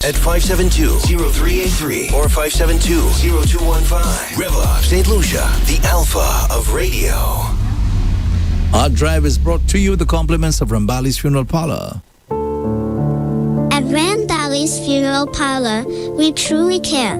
At 572-0383 or 572-0215. REV-UP, St. Lucia, the alpha of radio. Harddrive is brought to you with the compliments of Rambali's Funeral Parlor. At Rambali's Funeral Parlor, we truly care.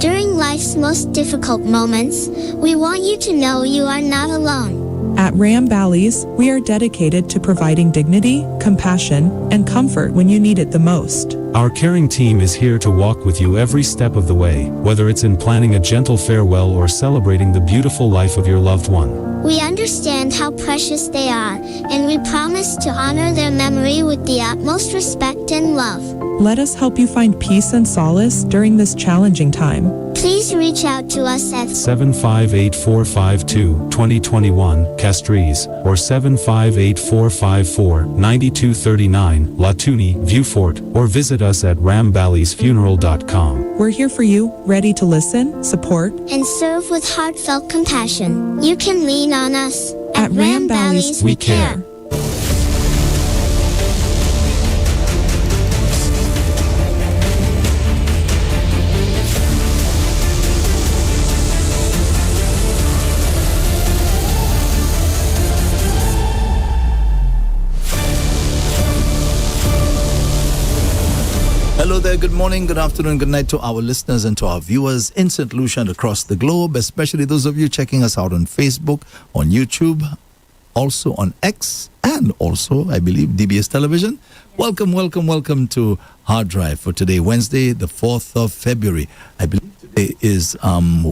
During life's most difficult moments, we want you to know you are not alone. At Rambali's, we are dedicated to providing dignity, compassion, and comfort when you need it the most. Our caring team is here to walk with you every step of the way, whether it's in planning a gentle farewell or celebrating the beautiful life of your loved one. We understand how precious they are, and we promise to honor their memory with the utmost respect and love. Let us help you find peace and solace during this challenging time. Please reach out to us at 758-452-2021, Castries, or 758-454-9239, Latuni, Viewfort, or visit us at ramballysfuneral.com. We're here for you, ready to listen, support, and serve with heartfelt compassion. You can lean on us. At Rambali's, we care. Hello there, good morning, good afternoon, good night to our listeners and to our viewers in St. Lucia and across the globe, especially those of you checking us out on Facebook, on YouTube, also on X, and also, I believe, DBS Television. Welcome, welcome, welcome to Harddrive for today, Wednesday, the 4th of February. I believe today is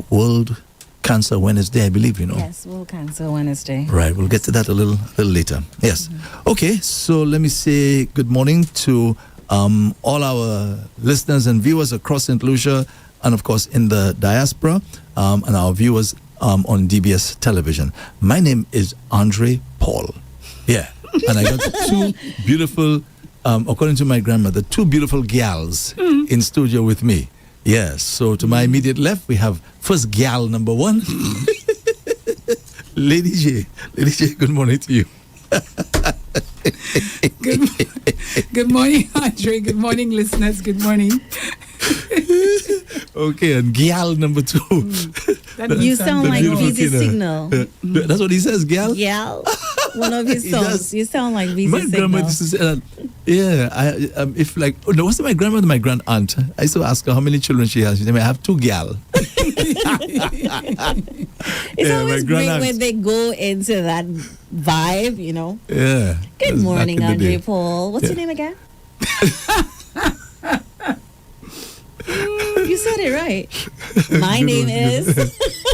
World Cancer Wednesday, I believe, you know. Yes, World Cancer Wednesday. Right, we'll get to that a little later. Yes. Okay, so let me say good morning to all our listeners and viewers across St. Lucia and, of course, in the diaspora and our viewers on DBS Television. My name is Andre Paul. Yeah. And I got two beautiful, according to my grandmother, two beautiful gals in studio with me. Yes. So to my immediate left, we have first gal number one, Lady J. Lady J, good morning to you. Good morning, Andre. Good morning, listeners. Good morning. Okay, and Gyal number two. You sound like Visa Signal. That's what he says, Gyal? Gyal. One of his songs. You sound like Visa My Signal. grandma used to say, if like, no, wasn't my grandmother, my grand aunt. I used to ask her how many children she has. She said, I have two Gyal. It's always great when they go into that vibe, you know. Yeah. Good morning, Andre Paul. What's your name again? You said it right. My name is.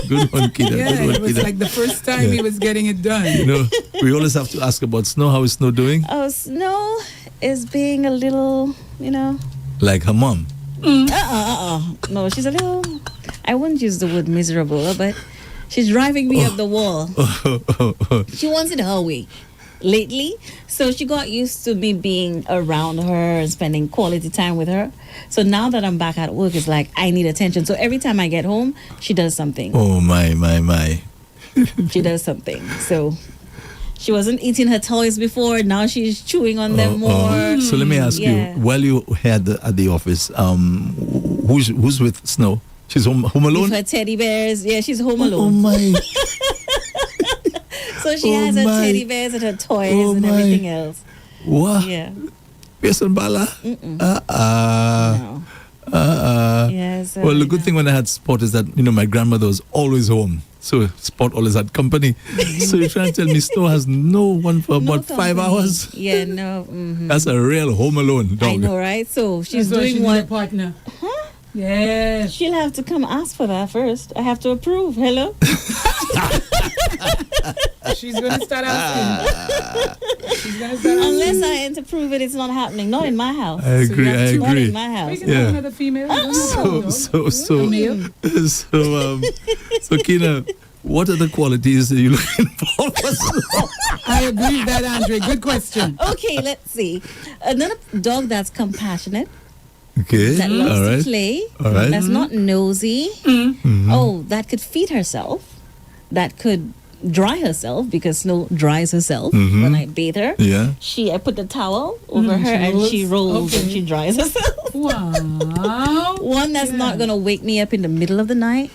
Good one, Keena. Yeah, Good one, it was Keena. like the first time he was getting it done. You know, we always have to ask about Snow. How is Snow doing? Oh, Snow is being a little, you know. Like her mom. No, she's a little. I wouldn't use the word miserable, but she's driving me up the wall. She wants it her way lately, so she got used to me being around her and spending quality time with her. So now that I'm back at work, it's like I need attention. So every time I get home, she does something. Oh, my. She does something. So she wasn't eating her toys before. Now she's chewing on them more. So let me ask you, while you had at the office, who's with Snow? She's home alone? With her teddy bears. Yeah, she's home alone. Oh, my. So she has her teddy bears and her toys and everything else. What? Yeah. Pearson Bala? No. Yeah, so, well, the good thing when I had Spot is that, you know, my grandmother was always home. So Spot always had company. So you're trying to tell me Snow has no one for about 5 hours? Yeah, no. That's a real home alone dog. I know, right? So she's That's why doing she what? need a partner. Huh? Yes. She'll have to come ask for that first. I have to approve. Hello? She's going to start asking. Unless I ain't to prove it, it's not happening. Not in my house. I agree. Not in my house. We can have another female. So Keena, what are the qualities that you're looking for? I agree with that, Andre. Good question. Okay, let's see. Another dog that's compassionate. Okay. That loves to play. All right. That's not nosy. Oh, that could feed herself. That could dry herself, because Snow dries herself when I bathe her. Yeah. I put the towel over her and she rolls and she dries herself. Wow. One that's not going to wake me up in the middle of the night.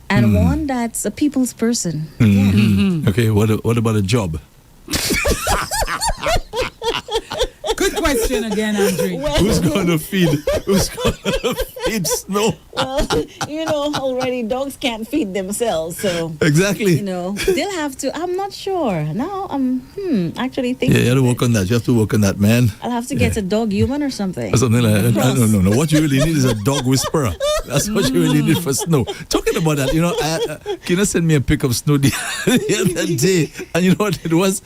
And one that's a people's person. Okay, what about a job? Good question again, Andre. Who's going to feed Snow? Well, already dogs can't feed themselves, so Exactly. they'll have to. I'm not sure. Now I'm actually thinking. Yeah, you have to work on that. You have to work on that, man. I'll have to get a dog human or something. Or something like that. No. What you really need is a dog whisperer. That's what you really need for Snow. Talking about that, Keena sent me a pic of Snow the other day, and you know what it was?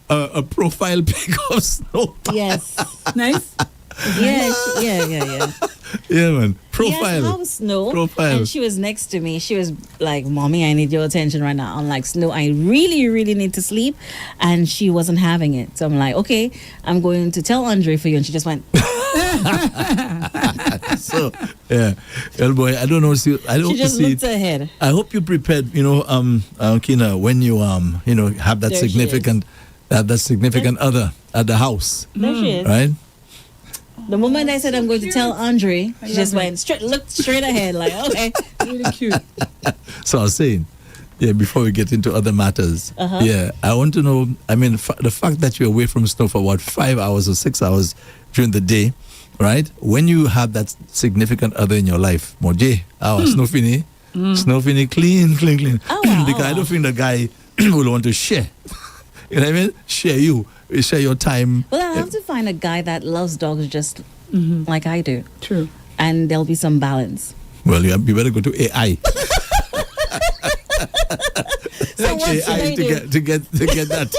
A profile pic of Snow. Yes. Nice. Yeah. Yeah, man. Profile. Yes, how Snow? Profile. And she was next to me. She was like, "Mommy, I need your attention right now." I'm like, "Snow, I really, really need to sleep," and she wasn't having it. So I'm like, "Okay, I'm going to tell Andre for you," and she just went. So, yeah, well, boy, I don't know. She just looked ahead. I hope you prepared. Keena, when you have that There she significant other at the house, There she is. right? The moment I said I'm going to tell Andre, she just love went looked straight ahead, like, okay. Really cute. So I was saying, before we get into other matters, I want to know. I mean, the fact that you're away from Snow for what, 5 hours or 6 hours during the day, right? When you have that significant other in your life, Moje, Snow Fini, clean. Because I don't think the guy will want to share. You know what I mean? Share your time. Well, I'll have to find a guy that loves dogs just like I do. True. And there'll be some balance. Well, you better go to AI. So what should I do? to get that.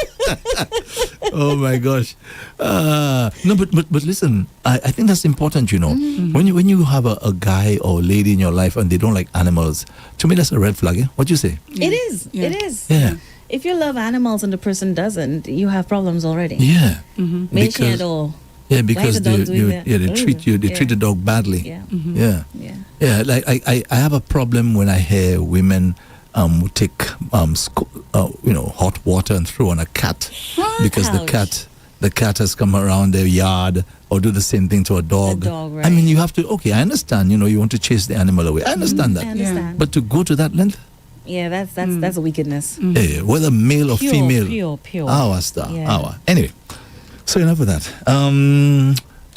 Oh my gosh. No, but listen, I think that's important, When you have a guy or a lady in your life and they don't like animals, to me that's a red flag. What do you say? It is. Yeah. It is. Yeah. If you love animals and the person doesn't, you have problems already. Yeah. Maybe at all. Yeah, because the dog doing that? they treat you. They treat the dog badly. Yeah. Yeah. Yeah. Like I have a problem when I hear women who take hot water and throw on a cat because Ouch. the cat has come around their yard, or do the same thing to a dog. The dog, right. I mean, you have to. Okay, I understand. You want to chase the animal away. I understand that. I understand. But to go to that length, Yeah, that's a wickedness. whether male or female, Pure. our star, Yeah. our. Anyway, so enough of that.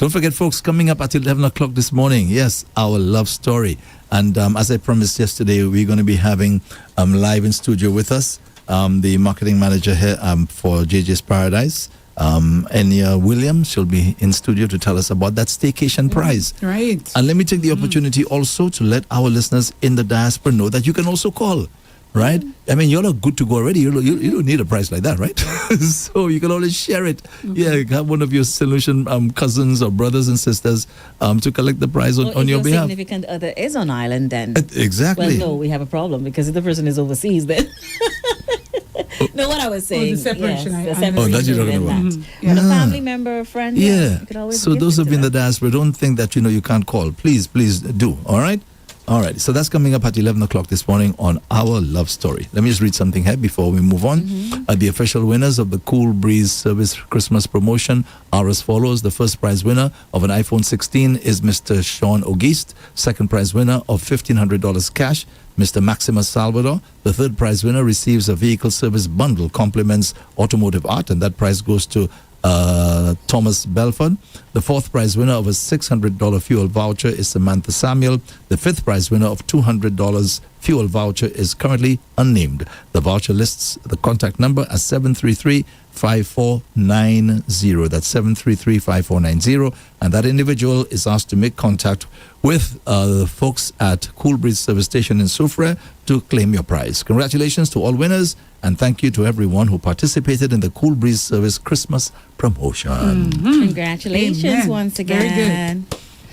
Don't forget, folks, coming up at 11 o'clock this morning, yes, our love story. And as I promised yesterday, we're going to be having live in studio with us the marketing manager here for JJ's Paradise, Enya Williams. She'll be in studio to tell us about that staycation prize. Right. And let me take the opportunity also to let our listeners in the diaspora know that you can also call, right? I mean, you're not good to go already. You don't need a prize like that, right? So you can always share it. Yeah, have one of your solution cousins or brothers and sisters to collect the prize on your if behalf. significant other is on island, then Exactly. well, no, we have a problem, because if the person is overseas, then no, what I was saying. the separation, Yes, I the understand. separation. Oh, that you're talking then about. that. Yeah. But a family member, a friend. Yeah. You could always So give those it of to you in the them. diaspora, don't think that you can't call. Please do. All right. All right. So that's coming up at 11 o'clock this morning on Our Love Story. Let me just read something here before we move on. The official winners of the Cool Breeze Service Christmas promotion are as follows. The first prize winner of an iPhone 16 is Mr. Sean Auguste. Second prize winner of $1,500 cash, Mr. Maximus Salvador. The third prize winner receives a vehicle service bundle, complements automotive art, and that prize goes to Thomas Belford. The fourth prize winner of a $600 fuel voucher is Samantha Samuel. The fifth prize winner of $200 fuel voucher is currently unnamed. The voucher lists the contact number as 733-5490. That's 733-5490. And that individual is asked to make contact with the folks at Cool Breeze Service Station in Soufrière to claim your prize. Congratulations to all winners, and thank you to everyone who participated in the Cool Breeze Service Christmas promotion. Congratulations Amen. once Very again.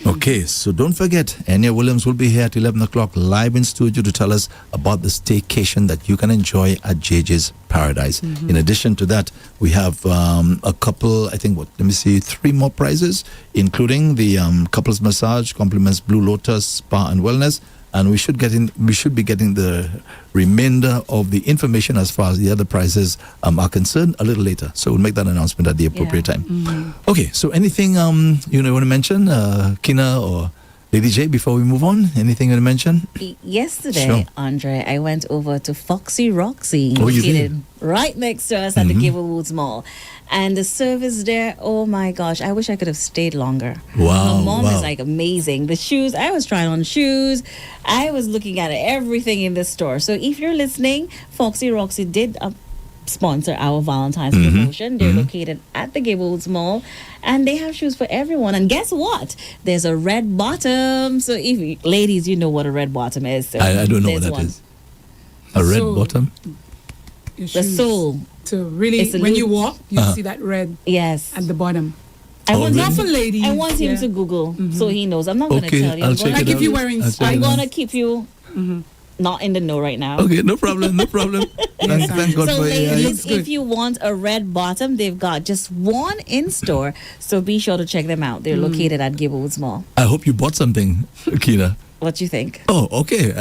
Okay, so don't forget, Enya Williams will be here at 11 o'clock live in studio to tell us about the staycation that you can enjoy at JJ's Paradise. In addition to that, we have a couple, I think, 3 more prizes, including the couples massage, compliments Blue Lotus Spa and Wellness, and we should be getting the remainder of the information as far as the other prices are concerned a little later. So we'll make that announcement at the appropriate time. Okay, so anything want to mention, Keena or Lady J, before we move on? Anything you want to mention? Yesterday, Sure. Andre, I went over to Foxy Roxy, Oh, you located did? right next to us at the Gablewoods Mall. And the service there, oh my gosh, I wish I could have stayed longer. Wow, My mom wow. is like amazing. The shoes, I was trying on shoes. I was looking at everything in the store. So if you're listening, Foxy Roxy did sponsor our Valentine's promotion. They're located at the Gablewoods Mall, and they have shoes for everyone. And guess what? There's a red bottom. So if ladies, you know what a red bottom is. So I don't know what there's that is. A red So- bottom? Your The shoes. sole. So really, It's a when loop. you walk, you see that red Yes. at the bottom. I want Not him, for ladies. I want him yeah. to Google so he knows. I'm not going to Okay, tell you. I'll I'm check gonna it Like out. if you're wearing I'll check it I'm out. going to keep you not in the know right now. Okay, no problem, no problem. Thank God So for AI. ladies, if you want a red bottom, they've got just one in store. So be sure to check them out. They're located at Gablewoods Mall. I hope you bought something, Keena. What you think? Oh, okay.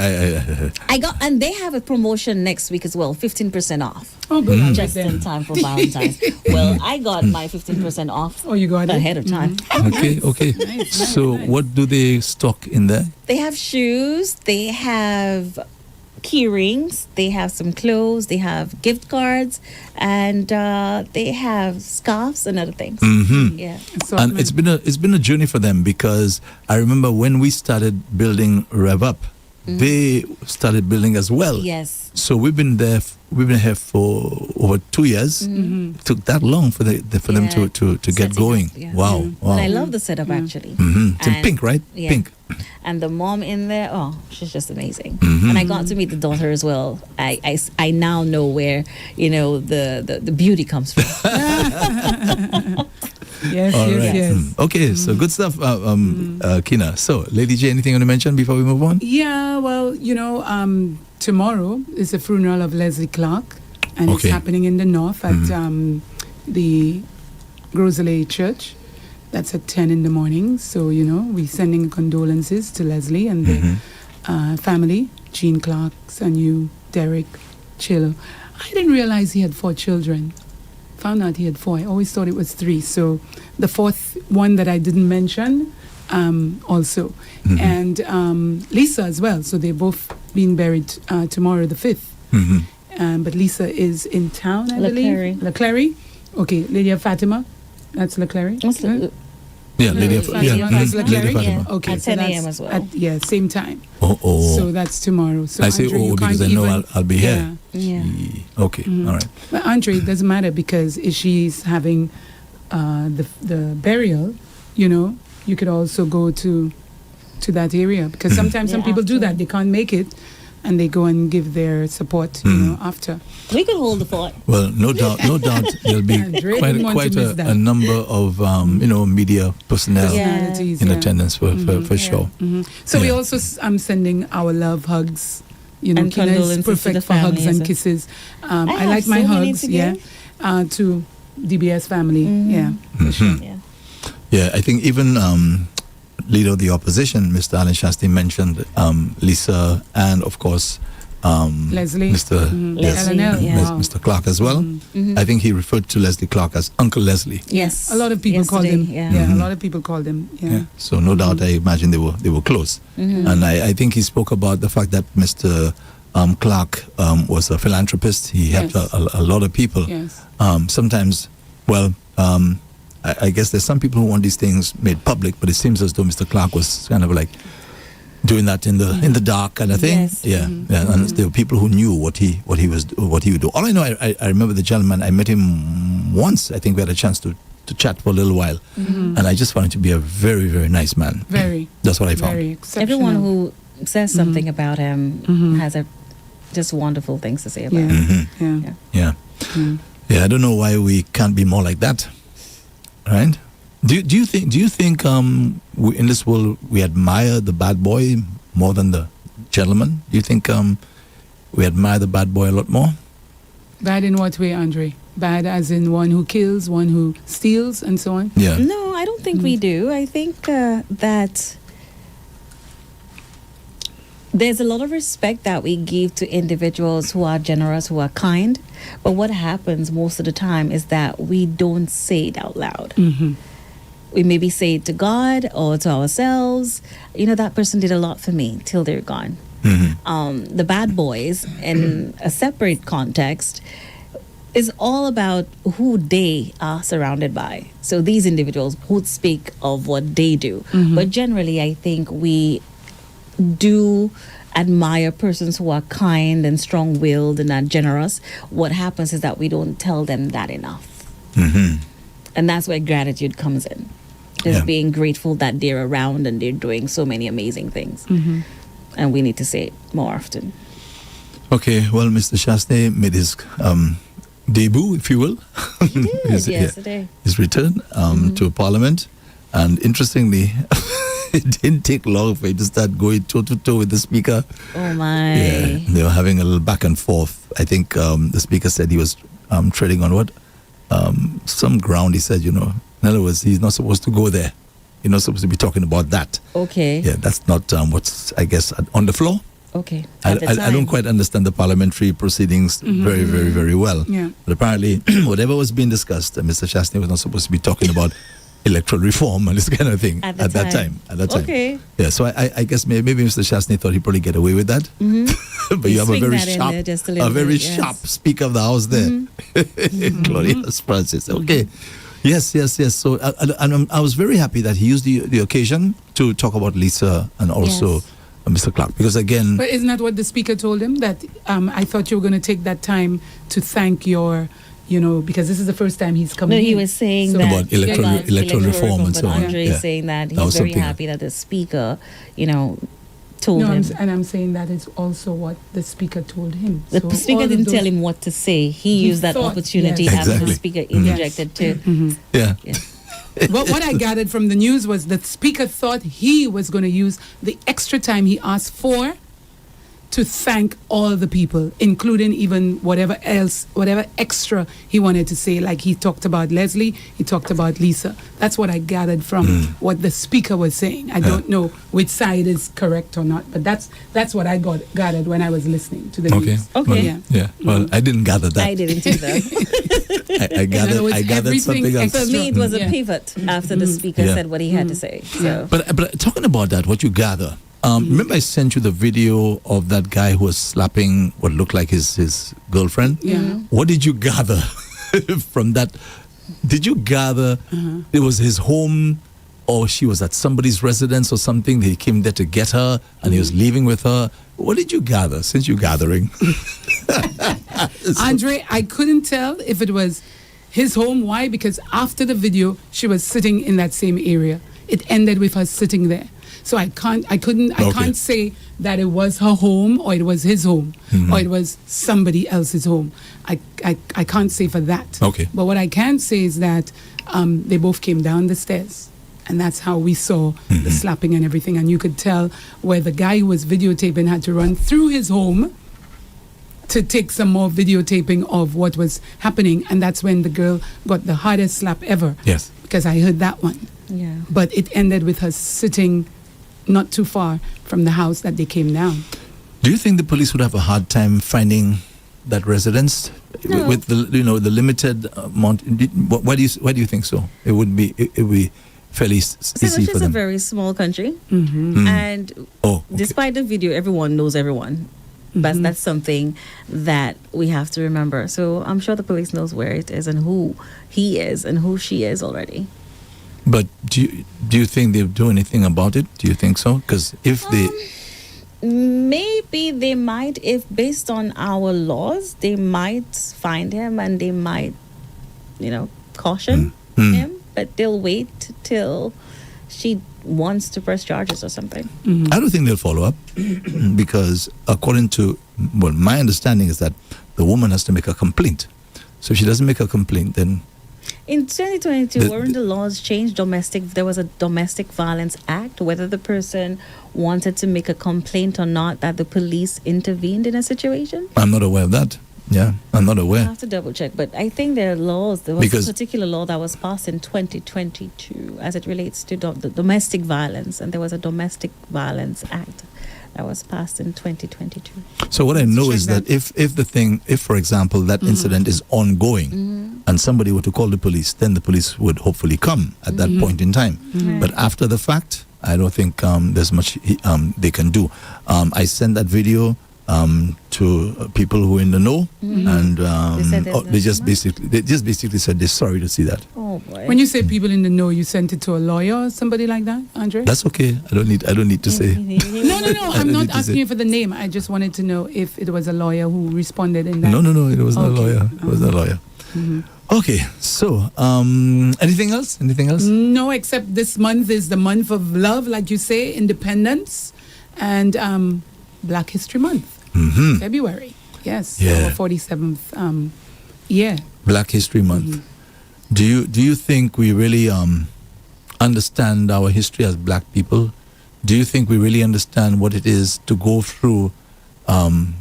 I got, and they have a promotion next week as well, 15% off. Oh, good. I'll Just get in them. time for Valentine's. Well, I got my 15% off Oh, you got it? ahead of time. Okay. So, what do they stock in there? They have shoes, they have key rings, they have some clothes, they have gift cards, and they have scarves and other things. Yeah. And it's been a journey for them, because I remember when we started building REV-UP, they started building as well. Yes. So we've been here for over 2 years. It took that long for them Yeah. to get Setting going. up, yeah. Wow. But I love the setup actually. It's in And- pink, right? Yeah. Pink. And the mom in there, oh, she's just amazing. Mm-hmm. And I got to meet the daughter as well. I now know where, the beauty comes from. Yes, All yes, right. yes. Okay, so good stuff, Keena. So, Lady J, anything you want to mention before we move on? Yeah, well, tomorrow is the funeral of Leslie Clark, and it's Okay. happening in the north at the Groseley Church. That's at 10 in the morning. So, we're sending condolences to Leslie and the family, Jean Clark, Sanyu, Derek, Chilo. I didn't realize he had 4 children. Found out he had 4. I always thought it was 3. So the 4th one that I didn't mention also. And Lisa as well. So they're both being buried tomorrow, the 5th. But Lisa is in town, I believe. LaClary. Okay, Lady of Fatima. That's LaClary. Yeah, Lady of Fatima. That's Lady LaClary. Fatima. Yeah. Okay, At so 10 a.m. that's as well. same time. Oh. So that's tomorrow. So I say Andre, you because can't I know even- I'll be here. Yeah. Okay, all right. But Andre, it doesn't matter, because if she's having the burial, you could also go to that area, because sometimes some Yeah, people do after. that. They can't make it, and they go and give their support, after. We could hold the fort. Well, no doubt there'll be Andre didn't want quite to miss that. a number of media personnel Yeah. Personalities, in yeah. attendance for sure. So we Yeah. also, I'm sending our love hugs. And Keena is condolences to perfect the for hugs family, and is it? kisses. I have like my so many hugs, to yeah, to DBS family, yeah, for sure. Yeah. Yeah, I think even leader of the opposition, Mr. Alan Shasti, mentioned Lisa and, of course, Leslie. Mr. Yes, Leslie, LNL, yeah. wow. Mr. Clark as well. I think he referred to Leslie Clark as Uncle Leslie. Yes. A lot of people call him. Yesterday, Yeah, a lot of people called him. Yeah. Yeah. So no doubt, I imagine they were close. And I think he spoke about the fact that Mr. Clark was a philanthropist. He helped Yes. a lot of people. Yes. Sometimes, I guess there's some people who want these things made public, but it seems as though Mr. Clark was kind of like doing that in the dark kind of thing. Yes. Yeah. And there were people who knew what he would do. All I know, I remember the gentleman. I met him once. I think we had a chance to chat for a little while, and I just found him to be a very, very nice man. Very. That's what I found. Very exceptional. Everyone who says something about him has just wonderful things to say about him. Yeah. Yeah. Yeah, I don't know why we can't be more like that, right? Do you think we, in this world, we admire the bad boy more than the gentleman? Do you think we admire the bad boy a lot more? Bad in what way, Andre? Bad as in one who kills, one who steals, and so on? Yeah. No, I don't think we do. I think that There's a lot of respect that we give to individuals who are generous, who are kind. But what happens most of the time is that we don't say it out loud. We maybe say it to God or to ourselves. You know, that person did a lot for me till they're gone. The bad boys, in a separate context, is all about who they are surrounded by. So these individuals would speak of what they do. But generally, I think we do admire persons who are kind and strong-willed and are generous. What happens is that we don't tell them that enough. And that's where gratitude comes in. Just being grateful that they're around and they're doing so many amazing things. And we need to say it more often. Okay, well, Mr. Chastain made his debut, if you will. He did yesterday. His return to Parliament. And interestingly, it didn't take long for him to start going toe-to-toe with the Speaker. Oh, my. Yeah, they were having a little back and forth. I think the Speaker said he was treading on what? Some ground, he said, you know. In other words, he's not supposed to go there. You're not supposed to be talking about that. Okay. Yeah, that's not what's, I guess, on the floor. Okay. I don't quite understand the parliamentary proceedings very, very, very well. Yeah. But apparently, whatever was being discussed, Mr. Chastain was not supposed to be talking about electoral reform and this kind of thing At that time. Okay. Yeah, so I guess maybe Mr. Chastain thought he'd probably get away with that. But you have a very sharp Speaker of the House there, Glorious Francis. Okay. Yes. So I was very happy that he used the occasion to talk about Lisa and also Mr. Clark, because again... But isn't that what the Speaker told him? That I thought you were going to take that time to thank your... You know, because this is the first time he's coming. No, he was saying that about electoral reform and so on. But Andre is saying that he's very happy that the Speaker, you know, told him. I'm saying that is also what the Speaker told him. The Speaker didn't tell him what to say. He used that opportunity after the Speaker interjected to. Yeah. But what I gathered from the news was the Speaker thought he was going to use the extra time he asked for to thank all the people, including even whatever extra he wanted to say. Like he talked about Leslie, he talked about Lisa. That's what I gathered from what the Speaker was saying. I don't know which side is correct or not, but that's what I gathered when I was listening to the news. Okay. Yeah. Well, I didn't gather that. I didn't either. I gathered something else. For me, it was a pivot after the Speaker said what he had to say. So. But talking about that, what you gather. Remember I sent you the video of that guy who was slapping what looked like his girlfriend? Yeah. What did you gather from that? Did you gather it was his home, or she was at somebody's residence or something? He came there to get her and he was leaving with her. What did you gather since you're gathering? Andre, I couldn't tell if it was his home. Why? Because after the video, she was sitting in that same area. It ended with her sitting there. So I can't say that it was her home or it was his home or it was somebody else's home. I can't say for that. Okay. But what I can say is that they both came down the stairs. And that's how we saw the slapping and everything. And you could tell where the guy who was videotaping had to run through his home to take some more videotaping of what was happening. And that's when the girl got the hardest slap ever. Yes. Because I heard that one. Yeah. But it ended with her sitting not too far from the house that they came down. Do you think the police would have a hard time finding that residence with the limited amount? Why do you think so? It would be fairly easy for them. It's a very small country, and despite the video, everyone knows everyone. But that's something that we have to remember. So I'm sure the police knows where it is and who he is and who she is already. But do you think they'll do anything about it? Do you think so? Because if they... Maybe they might, if based on our laws, they might find him and they might, caution him. But they'll wait till she wants to press charges or something. I don't think they'll follow up because according to my understanding is that the woman has to make a complaint. So if she doesn't make a complaint, then... In 2022, weren't the laws changed? There was a Domestic Violence Act, whether the person wanted to make a complaint or not, that the police intervened in a situation? I'm not aware of that. Yeah, I'm not aware. I have to double check, but I think there are laws. There was a particular law that was passed in 2022 as it relates to the domestic violence, and there was a Domestic Violence Act That was passed in 2022. So what I know check is that if for example that incident is ongoing and somebody were to call the police, then the police would hopefully come at that point in time. But after the fact, I don't think there's much they can do. I sent that video to people who are in the know, and they just basically said they're sorry to see that. Oh boy. When you say people in the know, you sent it to a lawyer or somebody like that, Andre? That's okay. I don't need to say. No. I'm not asking you for the name. I just wanted to know if it was a lawyer who responded in that. No. It was not a Okay. lawyer. It was not a lawyer. Okay. So, anything else? No, except this month is the month of love, like you say, independence, and Black History Month, February. Yes, Yeah. our 47th year. Black History Month. Do you think we really understand our history as black people? Do you think we really understand what it is to go through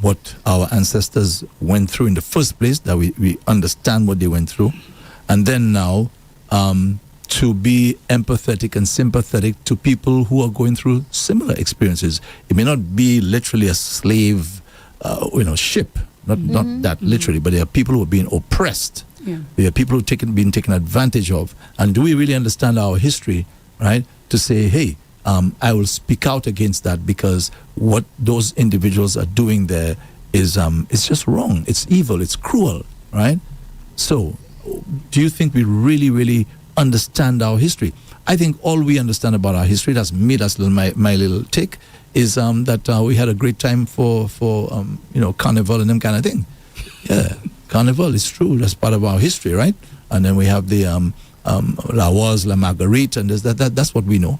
what our ancestors went through in the first place, that we understand what they went through, and then now to be empathetic and sympathetic to people who are going through similar experiences? It may not be literally a slave ship, not that literally, but there are people who are being oppressed. Yeah. There are people who are being taken advantage of. And do we really understand our history, right? To say, hey, I will speak out against that, because what those individuals are doing there is it's just wrong. It's evil. It's cruel, right? So, do you think we really, really understand our history? I think all we understand about our history, that's me, that's my little take, is that we had a great time for carnival and them kind of thing. Yeah, carnival is true. That's part of our history, right? And then we have the La Waz, La Marguerite, and that's what we know.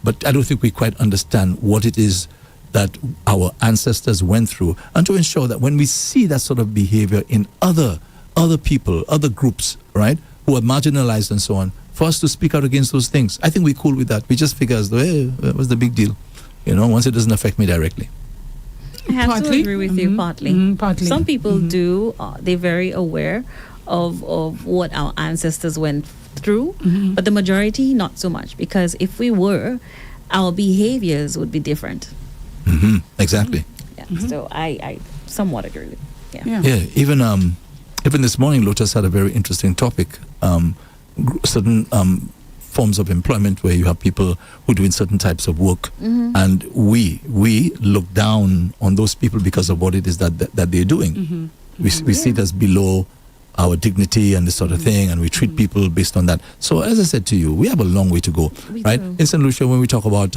But I don't think we quite understand what it is that our ancestors went through, and to ensure that when we see that sort of behavior in other people, other groups, right, who are marginalized and so on, for us to speak out against those things. I think we're cool with that. We just figure as though, hey, what's the big deal? Once it doesn't affect me directly. I have to Partly. agree with you, partly. Partly. Some people do, they're very aware of what our ancestors went through, but the majority, not so much, because if we were, our behaviors would be different. Exactly. Yeah. So I somewhat agree with Yeah. Yeah, even this morning, Lotus had a very interesting topic. Certain forms of employment where you have people who are doing certain types of work, and we look down on those people because of what it is that they're doing. We see it as below our dignity and this sort of thing, and we treat people based on that. So as I said to you, we have a long way to go, right? do. In St. Lucia, when we talk about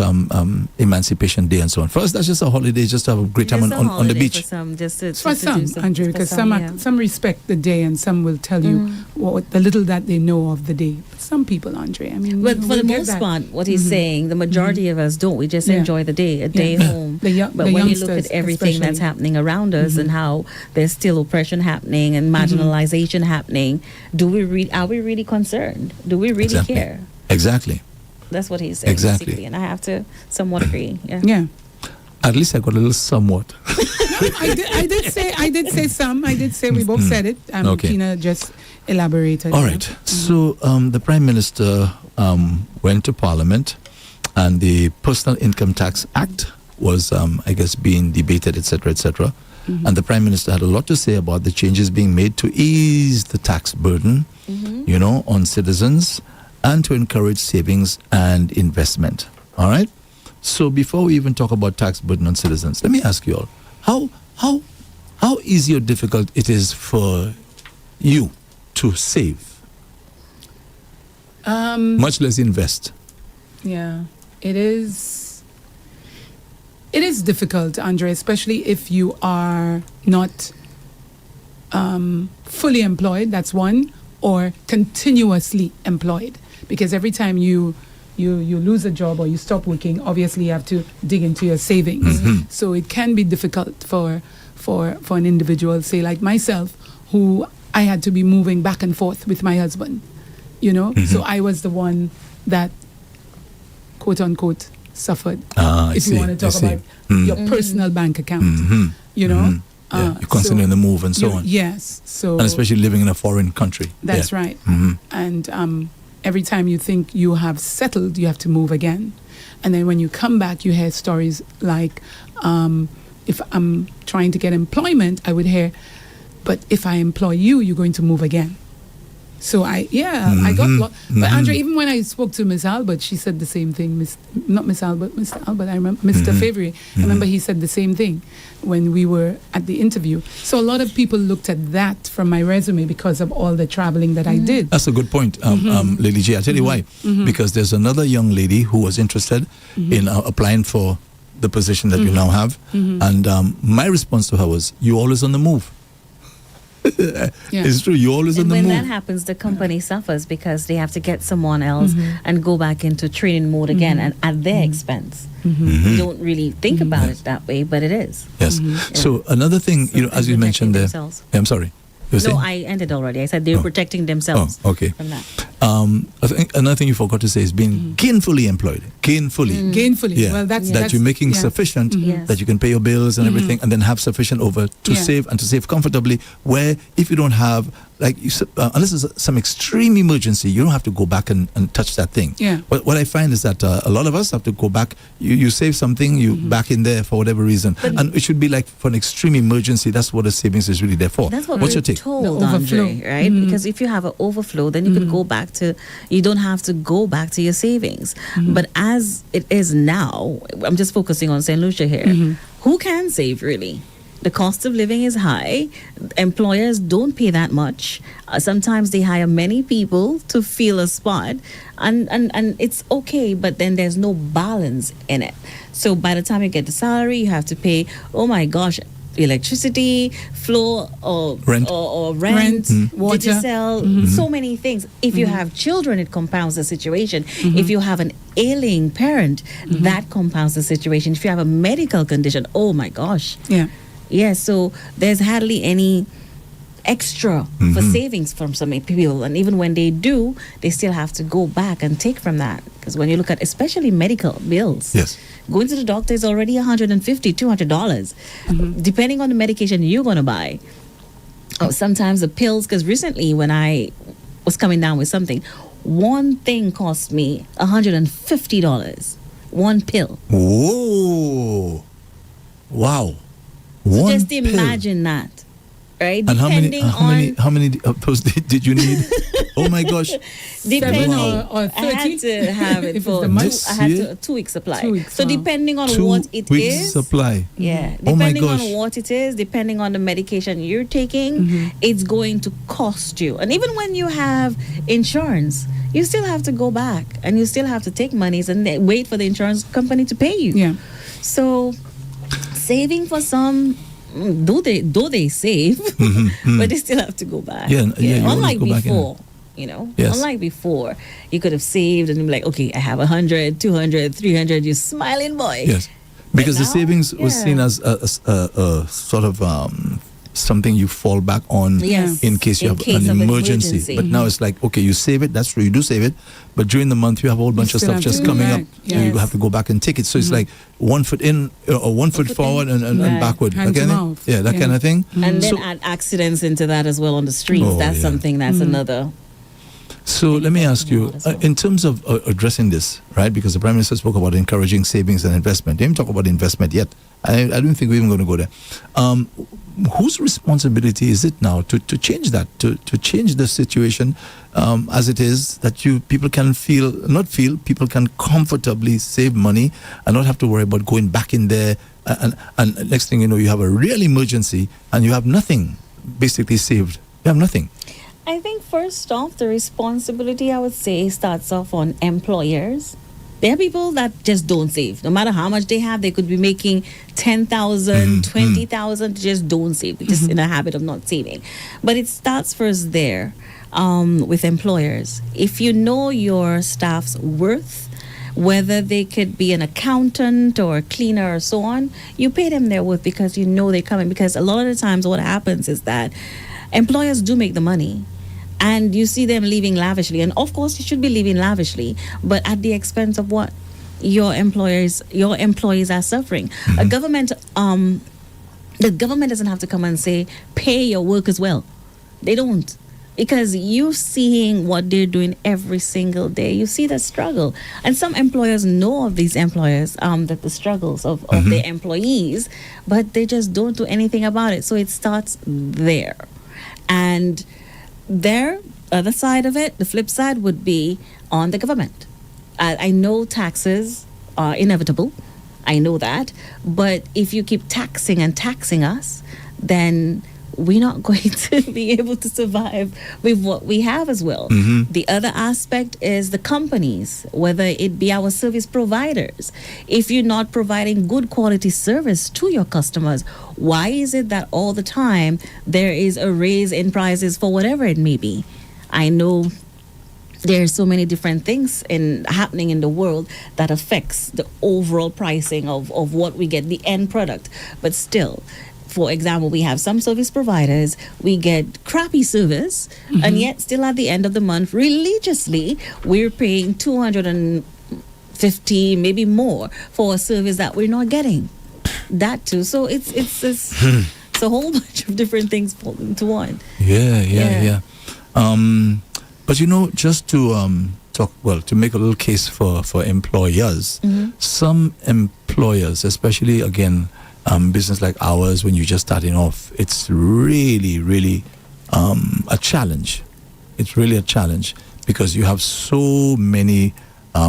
Emancipation Day and so on, for us, that's just a holiday, just to have a great time on the beach. For some, just to, For to some, do some, Andre, for because some, some respect the day and some will tell you what the little that they know of the day. But some people, Andre, I mean, But for the we'll get most that. part, what he's saying, the majority of us don't. We just Yeah. enjoy the day, a day home. The young- but the when you look youngsters at everything that's especially. happening around us and how there's still oppression happening and marginalization happening, are we really concerned? Do we really Exactly. care? Exactly. That's what he's saying, Exactly. basically. And I have to somewhat agree. Yeah. Yeah. At least I got a little somewhat. I did say some. I did say we both said it. Okay. Keena just elaborated. All right. So the Prime Minister went to Parliament, and the Personal Income Tax Act was, I guess, being debated, etc., etc. And the Prime Minister had a lot to say about the changes being made to ease the tax burden, on citizens, and to encourage savings and investment. All right. So before we even talk about tax burden on citizens, let me ask you all, how easy or difficult it is for you to save, much less invest? Yeah, it is. It is difficult, Andre, especially if you are not fully employed. That's one, or continuously employed, because every time you lose a job or you stop working, obviously you have to dig into your savings. So it can be difficult for an individual, say like myself, who I had to be moving back and forth with my husband. So I was the one that, quote unquote, suffered. If you want to talk about your personal bank account, Yeah, you're constantly on the move and so on. Yes. So And especially living in a foreign country. that's Yeah. right. And every time you think you have settled, you have to move again. And then when you come back, you hear stories like, if I'm trying to get employment, I would hear, but if I employ you, you're going to move again. So I got but Andre, even when I spoke to Miss Albert, she said the same thing. Not Miss Albert, Mr. Albert. I remember Mr. Favory. I remember he said the same thing when we were at the interview. So a lot of people looked at that from my resume because of all the traveling that I did. That's a good point, Lady J. I'll tell you why. Because there's another young lady who was interested in applying for the position that you now have, and my response to her was, "You're always on the move." It's true. You're always on the move. When that happens, the company suffers because they have to get someone else and go back into training mode again, and at their expense. You don't really think about it that way, but it is. Yes. So another thing, as you mentioned there. I'm sorry. No, I ended already. I said they're protecting themselves from that. I think another thing you forgot to say is being gainfully employed. Gainfully. Gainfully. Well, that you're making sufficient, that you can pay your bills and everything, and then have sufficient over to save and to save comfortably. Where if you don't have, unless it's some extreme emergency, you don't have to go back and touch that thing. Yeah. What I find is that a lot of us have to go back. You save something, you back in there for whatever reason, and it should be like for an extreme emergency. That's what the savings is really there for. That's what What's your we're take? told, Andre, right? Because if you have an overflow, then you can go back to. You don't have to go back to your savings. But as it is now, I'm just focusing on St. Lucia here. Who can save really? The cost of living is high. Employers don't pay that much. Sometimes they hire many people to fill a spot, and it's okay, but then there's no balance in it. So by the time you get the salary, you have to pay, oh my gosh, electricity, floor or rent, water, Digicel, so many things. If you have children, it compounds the situation. If you have an ailing parent, that compounds the situation. If you have a medical condition, oh my gosh. Yeah, so there's hardly any extra for savings from some people, and even when they do, they still have to go back and take from that, because when you look at especially medical bills, going to the doctor is already $150, $200, depending on the medication you're going to buy. Sometimes the pills, because recently when I was coming down with something, one thing cost me $150, one pill. Whoa, wow. So just imagine that, right? And how many pills did you need? Oh my gosh! Depending or 30? I had to have it for I had a 2 week supply. 2 weeks, so depending on 2 what it weeks is, supply. Depending on what it is, depending on the medication you're taking, it's going to cost you. And even when you have insurance, you still have to go back and you still have to take monies and wait for the insurance company to pay you. So saving for some, though they save, but they still have to go back. Unlike before, unlike before, you could have saved and be like, okay, I have 100, 200, 300. You're smiling, boy. Yes, because the savings was seen as a sort of something you fall back on in case you have an emergency. But now it's like, okay, you save it. That's true, you do save it. But during the month, you have a whole bunch of stuff just coming up. You have to go back and take it. So it's like 1 foot in or 1 foot forward and backward. Hands to mouth. That kind of thing. And then add accidents into that as well on the streets. That's something that's another. So let me ask you, in terms of addressing this, right? Because the Prime Minister spoke about encouraging savings and investment. They didn't talk about investment yet. I don't think we're even going to go there. Whose responsibility is it now to change that, to change the situation as it is, that people can people can comfortably save money and not have to worry about going back in there. And next thing you know, you have a real emergency and you have nothing basically saved. You have nothing. I think first off, the responsibility, I would say, starts off on employers. There are people that just don't save. No matter how much they have, they could be making 10,000, 20,000, just don't save. They're just in a habit of not saving. But it starts first there with employers. If you know your staff's worth, whether they could be an accountant or a cleaner or so on, you pay them their worth because you know they're coming. Because a lot of the times what happens is that employers do make the money. And you see them living lavishly. And of course, you should be living lavishly, but at the expense of what your employees are suffering. The government doesn't have to come and say, pay your workers well. They don't. Because you seeing what they're doing every single day, you see the struggle. And some employers know of these employers, that the struggles of their employees, but they just don't do anything about it. So it starts there. And their other side of it, the flip side would be on the government. I know taxes are inevitable. I know that. But if you keep taxing and taxing us, then we're not going to be able to survive with what we have as well. The other aspect is the companies, whether it be our service providers. If you're not providing good quality service to your customers, why is it that all the time there is a raise in prices for whatever it may be? I know there are so many different things happening in the world that affects the overall pricing of what we get, the end product. But still, for example, we have some service providers, we get crappy service, and yet still at the end of the month, religiously, we're paying $250, maybe more, for a service that we're not getting. That too. So it's a whole bunch of different things pulled into one. Yeah. But just to to make a little case for employers, some employers, especially again, business like ours, when you're just starting off, it's really, really a challenge. It's really a challenge because you have so many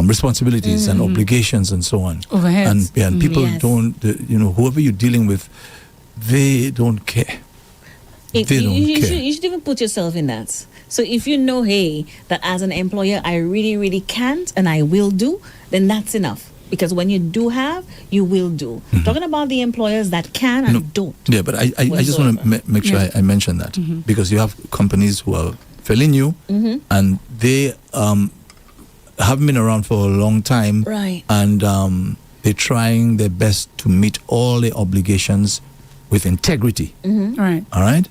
responsibilities and obligations and so on. Overheads. And people don't, whoever you're dealing with, they don't care. You should even put yourself in that. So if you know, hey, that as an employer, I really, really can't and I will do, then that's enough. Because when you do have, you will do. Talking about the employers that can and don't. Yeah, but I just want to make sure I mention that. Because you have companies who are fairly new and they haven't been around for a long time. Right. And they're trying their best to meet all their obligations with integrity. Right. All right?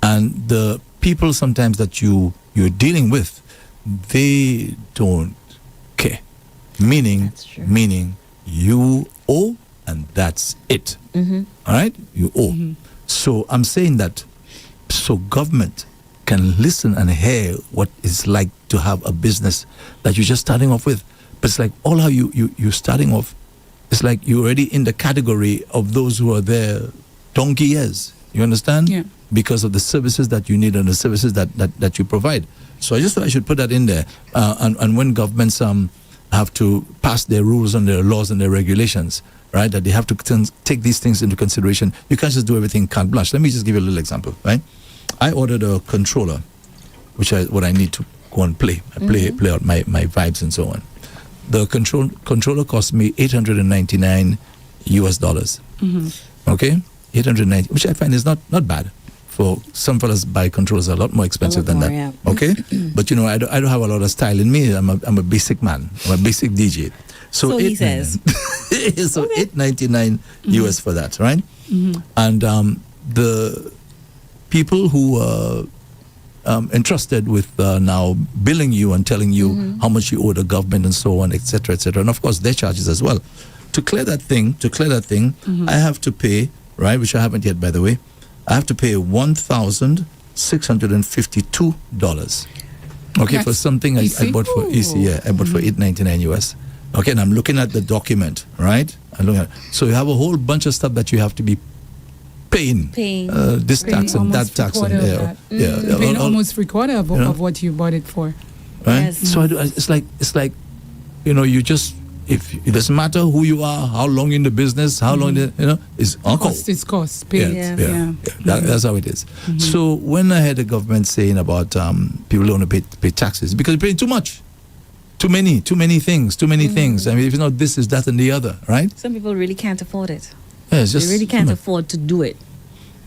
And the people sometimes that you're dealing with, they don't care. Meaning you owe and that's it. All right? You owe. So I'm saying that so government can listen and hear what it's like to have a business that you're just starting off with. But it's like all how you're starting off, it's like you're already in the category of those who are there donkey years. You understand? Yeah. Because of the services that you need and the services that you provide. So I just thought I should put that in there. And when governments have to pass their rules and their laws and their regulations, right, that they have to take these things into consideration. You can't just do everything carte blanche. Let me just give you a little example, right? I ordered a controller, which what I need to go and play. I play out my vibes and so on. The controller cost me $899 US. Okay? 890, which I find is not bad. For some fellas buy controllers a lot more expensive than that. Yeah. Okay? But I don't have a lot of style in me. I'm a basic man. I'm a basic DJ. So he says. So $899 US for that, right? And the people who are entrusted with now billing you and telling you how much you owe the government and so on, etc., etc., and of course their charges as well. To clear that thing, I have to pay, right, which I haven't yet, by the way. I have to pay $1,652. Okay, for something I bought for EC, I bought for $899 US. Okay, and I'm looking at the document, right? So you have a whole bunch of stuff that you have to be paying. This tax and that tax and paying almost 3/4 of what you bought it for. Right? Yes. So it's like you just, if it doesn't matter who you are, how long in the business, how long it's uncle. It's cost. Pay. That's how it is. So when I heard the government saying about people don't want to pay taxes because they're paying too much, too many things. I mean, if it's not this, is that, and the other, right? Some people really can't afford it. Yeah, it's just They really can't afford to do it.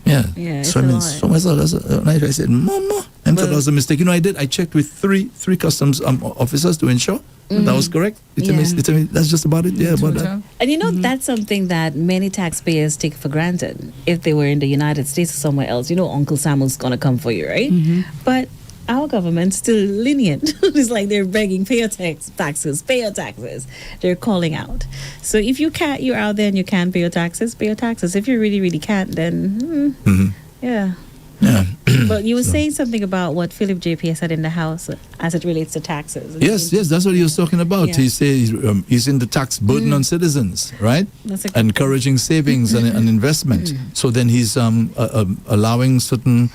Yeah. It's So a I mean, lot. so myself, I said, Mama, I thought that was a mistake. I did. I checked with three customs officers to ensure that was correct. They tell me that's just about it. Yeah, about that. And that's something that many taxpayers take for granted. If they were in the United States or somewhere else, Uncle Samuel's gonna come for you, right? But our government's still lenient. It's like they're begging, pay your taxes, pay your taxes. They're calling out. So if you can't, you're out there and you can't pay your taxes, pay your taxes. If you really, really can't, then yeah. Yeah. But you were saying something about what Philip JP said in the House as it relates to taxes. Yes, that's what he was talking about. Yeah. He says he's in the tax burden on citizens, right? That's a good Encouraging savings and investment. So then he's allowing certain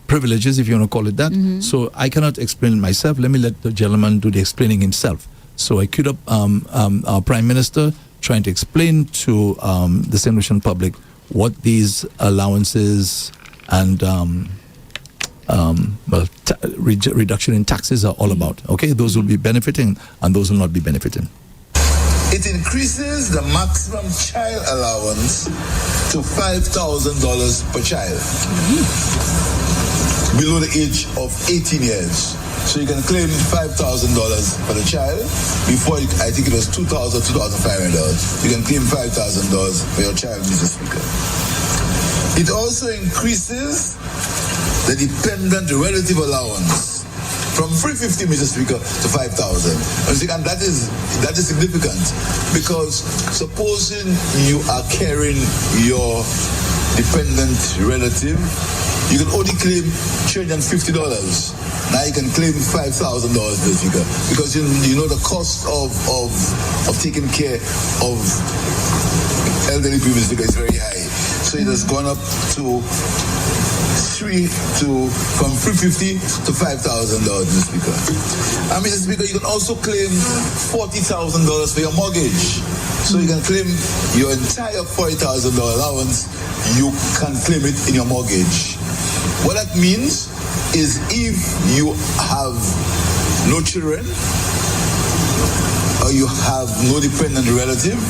privileges, if you want to call it that. So I cannot explain it myself. Let me let the gentleman do the explaining himself. So I queued up our Prime Minister trying to explain to the St. Lucian public what these allowances and reduction in taxes are all about. Okay, those will be benefiting and those will not be benefiting. It increases the maximum child allowance to $5,000 per child below the age of 18 years. So you can claim $5,000 for the child. Before, I think it was $2,000, $2,500. You can claim $5,000 for your child, Mr. Speaker. It also increases the dependent relative allowance from $350, Mr. Speaker, to $5,000. And that is significant because supposing you are carrying your dependent relative, you can only claim $350. Now you can claim $5,000, Mr. Speaker, because you know the cost of taking care of elderly people, Mr. Speaker, is very high. So it has gone up from $350 to $5,000, Mr. Speaker. And Mr. Speaker, you can also claim $40,000 for your mortgage. So you can claim your entire $40,000 allowance. You can claim it in your mortgage. What that means is if you have no children or you have no dependent relative,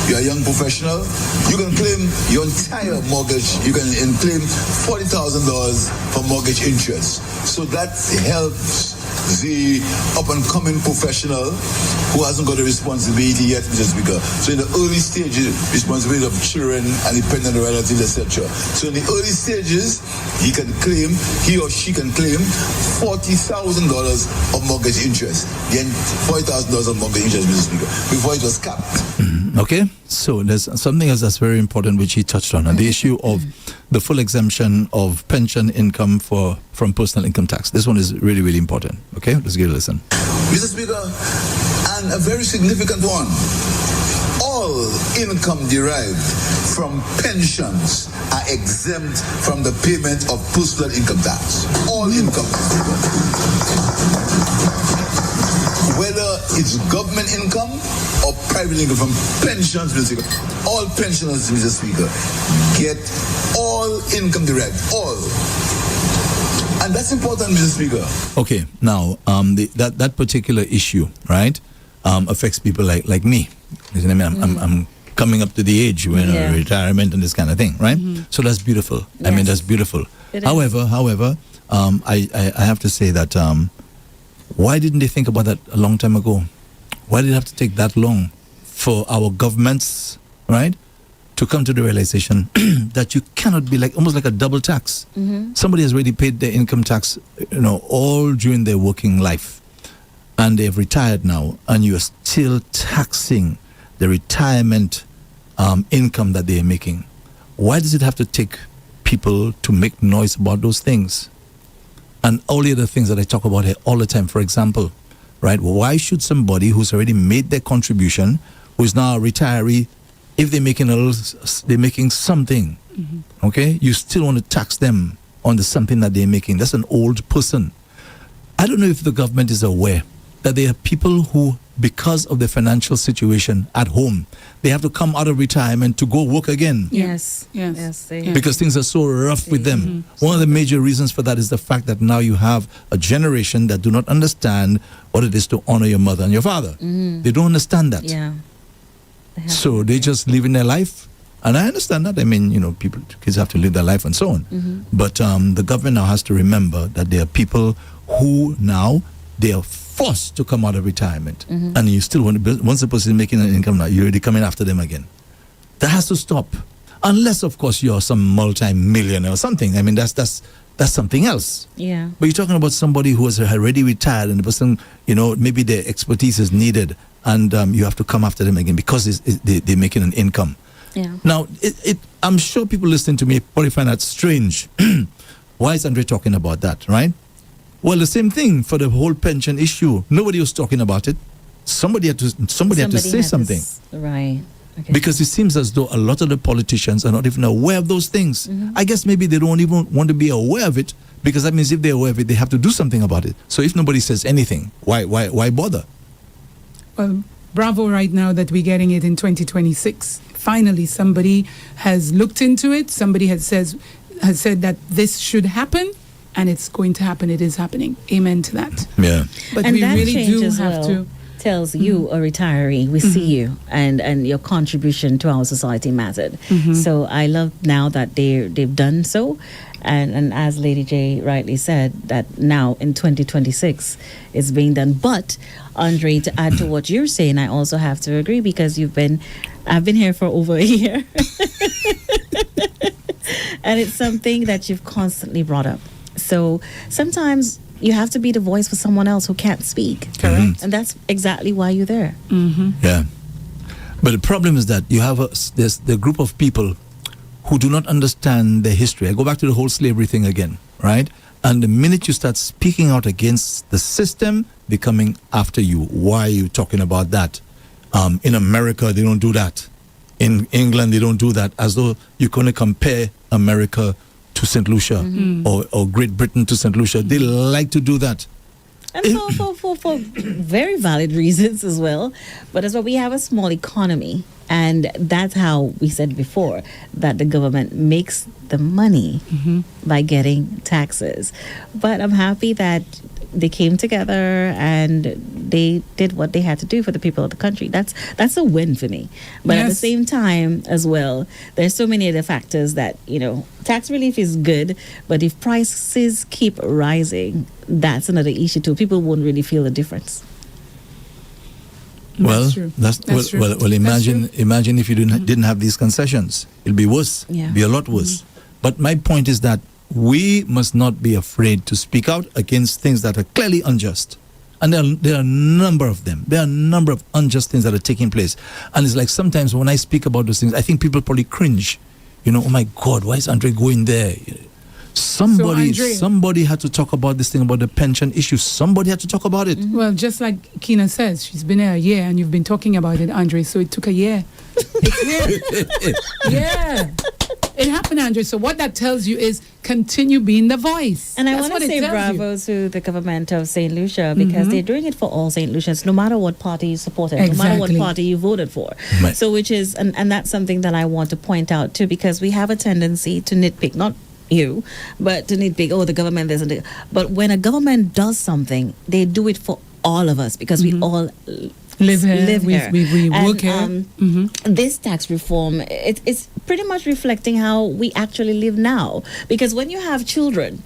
you're a young professional, you can claim your entire mortgage. You can claim $40,000 for mortgage interest. So that helps the up-and-coming professional who hasn't got a responsibility yet, Mr. Speaker. So in the early stages, responsibility of children and dependent relatives, etc. So in the early stages, he or she can claim $40,000 of mortgage interest. Then $40,000 of mortgage interest, Mr. Speaker, before it was capped. Okay, so there's something else that's very important which he touched on, and the issue of the full exemption of pension income from personal income tax. This one is really, really important. Okay, let's give it a listen. Mr. Speaker, and a very significant one. All income derived from pensions are exempt from the payment of personal income tax. All income. Whether it's government income or private income from pensions, Mr. Speaker. All pensioners, Mr. Speaker, get all income derived. All. And that's important, Mr. Speaker. Okay, now that particular issue, right, affects people like me. You know what I mean? I'm coming up to the age when retirement and this kind of thing, right? So that's beautiful. Yes. I mean, that's beautiful. However, I have to say that why didn't they think about that a long time ago? Why did it have to take that long for our governments, right, to come to the realization that you cannot be almost like a double tax? Somebody has already paid their income tax, all during their working life, and they've retired now, and you are still taxing the retirement income that they are making. Why does it have to take people to make noise about those things? And all the other things that I talk about here all the time, for example, right? Why should somebody who's already made their contribution, who is now a retiree, if they're making something, okay, you still want to tax them on the something that they're making? That's an old person. I don't know if the government is aware that there are people who, because of their financial situation at home, they have to come out of retirement to go work again. Yes. Because things are so rough with them. One of the major reasons for that is the fact that now you have a generation that do not understand what it is to honor your mother and your father. They don't understand that. Yeah. So they just living their life. And I understand that. I mean, kids have to live their life and so on. But the government now has to remember that there are people who now, they are forced to come out of retirement. And you still want to, once the person is making an income now, you're already coming after them again. That has to stop. Unless, of course, you're some multi-millionaire or something. I mean, that's something else. Yeah. But you're talking about somebody who has already retired, and the person, maybe their expertise is needed, and you have to come after them again because they're making an income. Yeah. Now, I'm sure people listening to me probably find that strange. Why is Andre talking about that, right? Well, the same thing for the whole pension issue. Nobody was talking about it. Somebody had to say something. Right. Okay. Because it seems as though a lot of the politicians are not even aware of those things. I guess maybe they don't even want to be aware of it, because that means if they're aware of it, they have to do something about it. So if nobody says anything, why bother? Well, bravo right now that we're getting it in 2026. Finally, somebody has looked into it. Somebody has said that this should happen, and it's going to happen. It is happening. Amen to that. Yeah. But and we that really change do as have well to. tells you, a retiree, we see you, and your contribution to our society mattered. So I love now that they've done so, and as Lady J rightly said, that now in 2026 it's being done. But Andre, to add to what you're saying, I also have to agree, because I've been here for over a year, and it's something that you've constantly brought up. So sometimes you have to be the voice for someone else who can't speak. Correct. And that's exactly why you're there. Yeah. But the problem is that you have there's the group of people who do not understand their history. I go back to the whole slavery thing again, right? And the minute you start speaking out against the system, they're coming after you. Why are you talking about that? In America, they don't do that. In England, they don't do that. As though you're going to compare America to St. Lucia or Great Britain to St. Lucia. They like to do that. And for very valid reasons as well. But as well, we have a small economy. And that's how we said before that the government makes the money by getting taxes. But I'm happy that they came together and they did what they had to do for the people of the country. That's a win for me. But at the same time as well, there's so many other factors that, tax relief is good, but if prices keep rising, that's another issue too. People won't really feel the difference. Well, That's true. Well, imagine if you didn't have these concessions. It'll be worse. Yeah. Be a lot worse. But my point is that we must not be afraid to speak out against things that are clearly unjust. And there are a number of them. There are a number of unjust things that are taking place. And it's like sometimes when I speak about those things, I think people probably cringe. Oh my God, why is Andre going there? Somebody had to talk about this thing about the pension issue. Somebody had to talk about it. Well, just like Keena says, she's been here a year and you've been talking about it, Andre, so it took a year. It's here. Yeah. It happened, Andre. So what that tells you is continue being the voice. And I want to say bravo to the government of St. Lucia, because they're doing it for all St. Lucians, no matter what party you supported, no matter what party you voted for. Right. So which is, and that's something that I want to point out too, because we have a tendency to nitpick, not you, but to nitpick, the government doesn't. But when a government does something, they do it for all of us, because we all live here. We work and, here. This tax reform, it's pretty much reflecting how we actually live now. Because when you have children,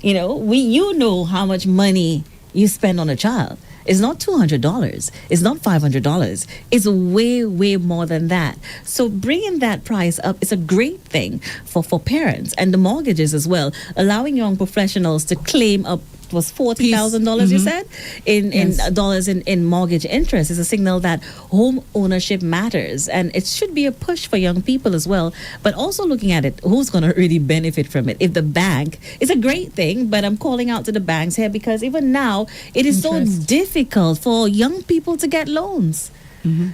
you know how much money you spend on a child. It's not $200. It's not $500. It's way, way more than that. So bringing that price up is a great thing for parents, and the mortgages as well, allowing young professionals to claim up. Was $40,000 you said in dollars in mortgage interest is a signal that home ownership matters, and it should be a push for young people as well. But also looking at it, who's going to really benefit from it? If the bank, it's a great thing, but I'm calling out to the banks here, because even now it is so difficult for young people to get loans.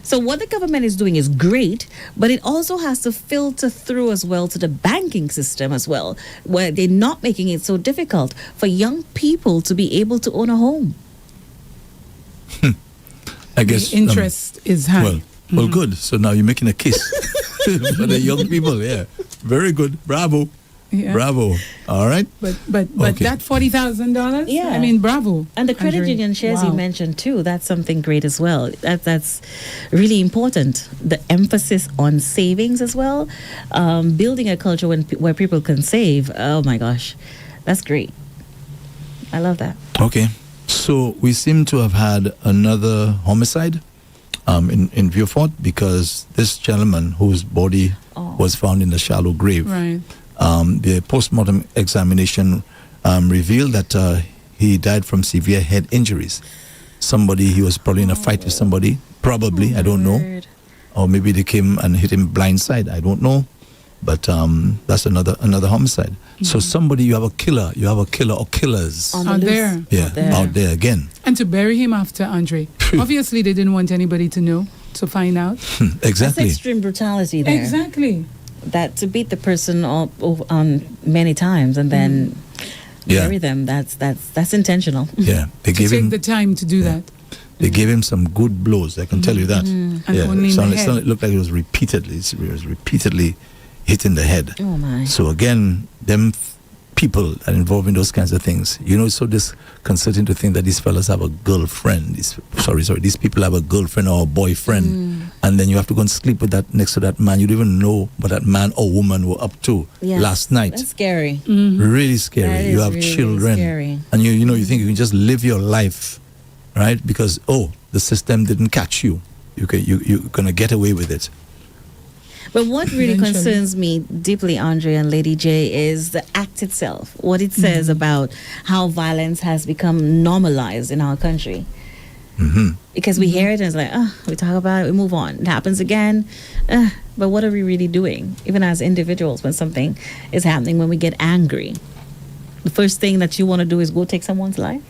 So what the government is doing is great, but it also has to filter through as well to the banking system as well, where they're not making it so difficult for young people to be able to own a home. I guess the interest is high. Well, good. So now you're making a case for the young people. Yeah, very good. Bravo. Yeah. Bravo. All right. But that $40,000. Yeah. I mean, bravo. And the credit Andre. union shares you mentioned too. That's something great as well. That's really important. The emphasis on savings as well, building a culture where people can save. Oh my gosh, that's great. I love that. Okay. So we seem to have had another homicide in Vieux-Fort, because this gentleman whose body was found in a shallow grave. Right. The post-mortem examination revealed that he died from severe head injuries. He was probably in a fight with somebody, probably, I don't know. Or maybe they came and hit him blindside, I don't know. But that's another homicide. So somebody, you have a killer or killers. On the Out loose. there. Yeah, out there again. And to bury him after Andre. Obviously, they didn't want anybody to know, to find out. That's Exactly. extreme brutality there. Exactly. That to beat the person on many times and then Yeah. bury them. That's intentional. Yeah, they To gave take him. the time to do that. They gave him some good blows. I can tell you that. And only in the head. It looked like it was repeatedly hit in the head. Oh my. So again, them people that are involved in those kinds of things, it's so disconcerting to think that these fellas have a girlfriend. These people have a girlfriend or a boyfriend, and then you have to go and sleep with that next to that man. You don't even know what that man or woman were up to Yes. last night. That's scary. Really scary. That You is have really children, scary. and you think you can just live your life, right? Because the system didn't catch you. You're gonna get away with it. But what really Eventually. concerns me deeply, Andre and Lady J, is the act itself. What it says about how violence has become normalized in our country. Because we hear it and it's like, we talk about it, we move on. It happens again. But what are we really doing? Even as individuals, when something is happening, when we get angry, the first thing that you want to do is go take someone's life?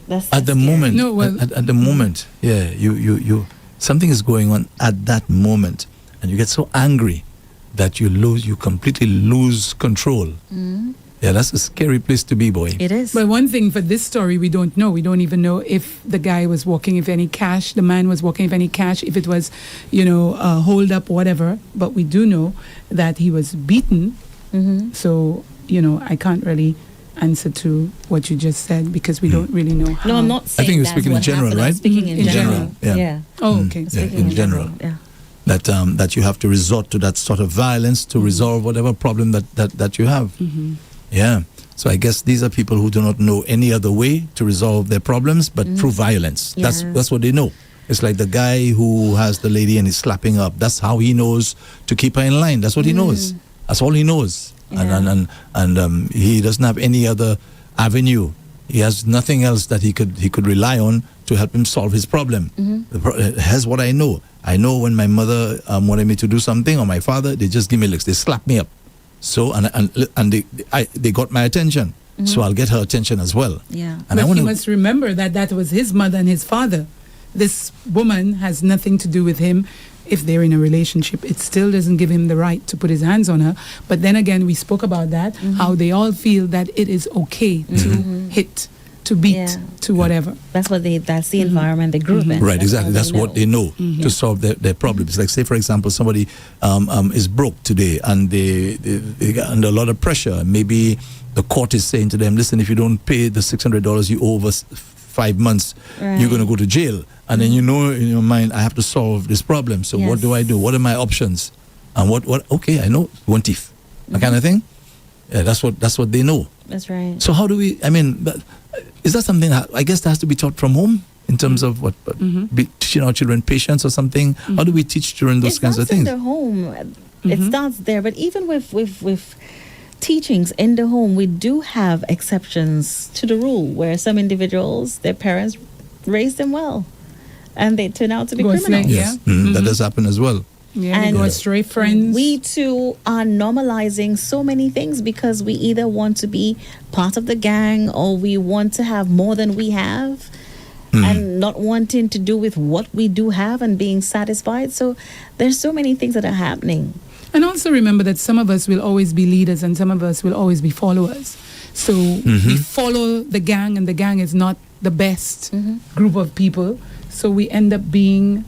That's At the scary. moment, No, well- at the moment, yeah, you something is going on at that moment, and you get so angry that you completely lose control. Yeah, that's a scary place to be, boy. It is. But one thing for this story, we don't know. We don't even know if the guy was walking, if any cash, the man was walking, if any cash, if it was, hold up, whatever. But we do know that he was beaten. So, I can't really answer to what you just said because we don't really know how. No, I'm not saying think you're that's speaking in what general, happened. I'm right? speaking in In general. general, yeah. Oh, okay. Yeah, Speaking in general. Yeah. That you have to resort to that sort of violence to resolve whatever problem that you have. Yeah. So I guess these are people who do not know any other way to resolve their problems but through violence. Yeah. That's what they know. It's like the guy who has the lady and is slapping her up. That's how he knows to keep her in line. That's what he knows. That's all he knows. Yeah. And he doesn't have any other avenue. He has nothing else that he could rely on to help him solve his problem. Here's what I know. I know when my mother wanted me to do something, or my father, they just give me licks. They slap me up. So and they got my attention. So I'll get her attention as well. Yeah. And I But want you to. must remember that was his mother and his father. This woman has nothing to do with him. If they're in a relationship, it still doesn't give him the right to put his hands on her. But then again, we spoke about that, how they all feel that it is okay to hit, to beat, Yeah. to whatever. That's the environment they grew up in. Right, That's exactly. all That's what they know to solve their problems. Like, say, for example, somebody is broke today and they got under a lot of pressure. Maybe the court is saying to them, listen, if you don't pay the $600 you owe over 5 months, you're going to go to jail. And then in your mind, I have to solve this problem. So what do I do? What are my options? And what okay, I know, one thief. That kind of thing. Yeah, that's what they know. That's right. So how do we, is that something that, I guess that has to be taught from home in terms of teaching our children patience or something? How do we teach children those kinds of It starts in things? the home. It starts there. But even with teachings in the home, we do have exceptions to the rule where some individuals, their parents raised them well and they turn out to be Go criminals. astray. Yes, Yeah. that does happen as well. Yeah, they And go astray friends. We too are normalizing so many things because we either want to be part of the gang or we want to have more than we have and not wanting to do with what we do have and being satisfied. So there's so many things that are happening. And also remember that some of us will always be leaders and some of us will always be followers. So we follow the gang and the gang is not the best group of people. So we end up being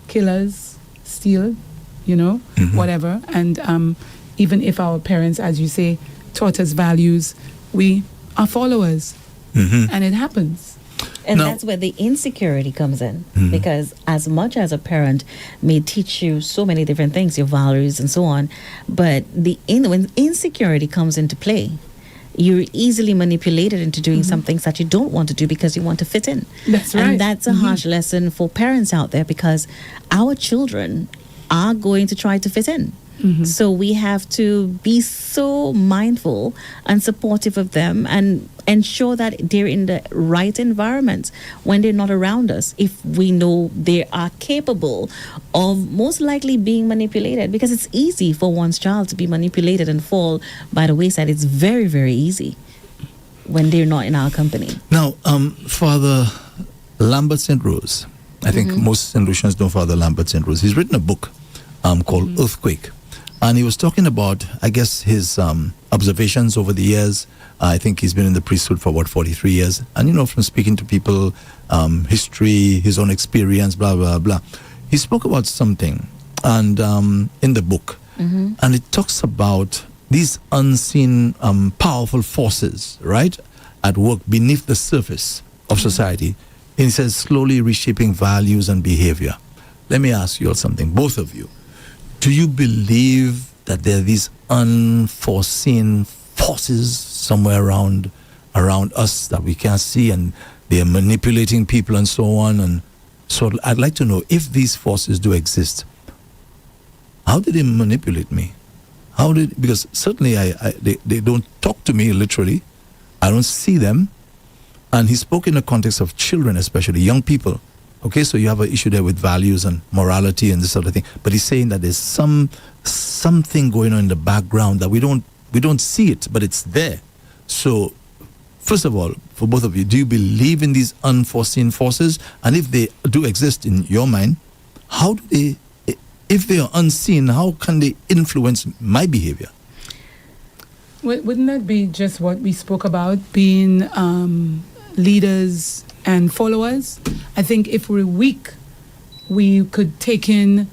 killers, steal, whatever. And even if our parents, as you say, taught us values, we are followers. And it happens. And Now- that's where the insecurity comes in. Because as much as a parent may teach you so many different things, your values and so on, but when insecurity comes into play, you're easily manipulated into doing some things that you don't want to do because you want to fit in. That's right. And that's a harsh lesson for parents out there because our children are going to try to fit in. So we have to be so mindful and supportive of them and ensure that they're in the right environment when they're not around us, if we know they are capable of most likely being manipulated, because it's easy for one's child to be manipulated and fall by the wayside. It's very, very easy when they're not in our company. Now, Father Lambert St. Rose, I think most St. Lucians know Father Lambert St. Rose. He's written a book called Earthquake. And he was talking about, I guess, his observations over the years. I think he's been in the priesthood for, 43 years. And, from speaking to people, history, his own experience, blah, blah, blah. He spoke about something and in the book. And it talks about these unseen, powerful forces, right, at work beneath the surface of society. And he says, slowly reshaping values and behavior. Let me ask you all something, both of you. Do you believe that there are these unforeseen forces somewhere around us that we can't see, and they are manipulating people and so on? And so I'd like to know, if these forces do exist, how did they manipulate me? Because certainly they don't talk to me literally. I don't see them. And he spoke in the context of children, especially young people. Okay, so you have an issue there with values and morality and this sort of thing. But he's saying that there's something going on in the background that we don't see it, but it's there. So, first of all, for both of you, do you believe in these unforeseen forces? And if they do exist in your mind, how do they, if they are unseen, how can they influence my behavior? Wouldn't that be just what we spoke about, being leaders and followers? I think if we're weak, we could take in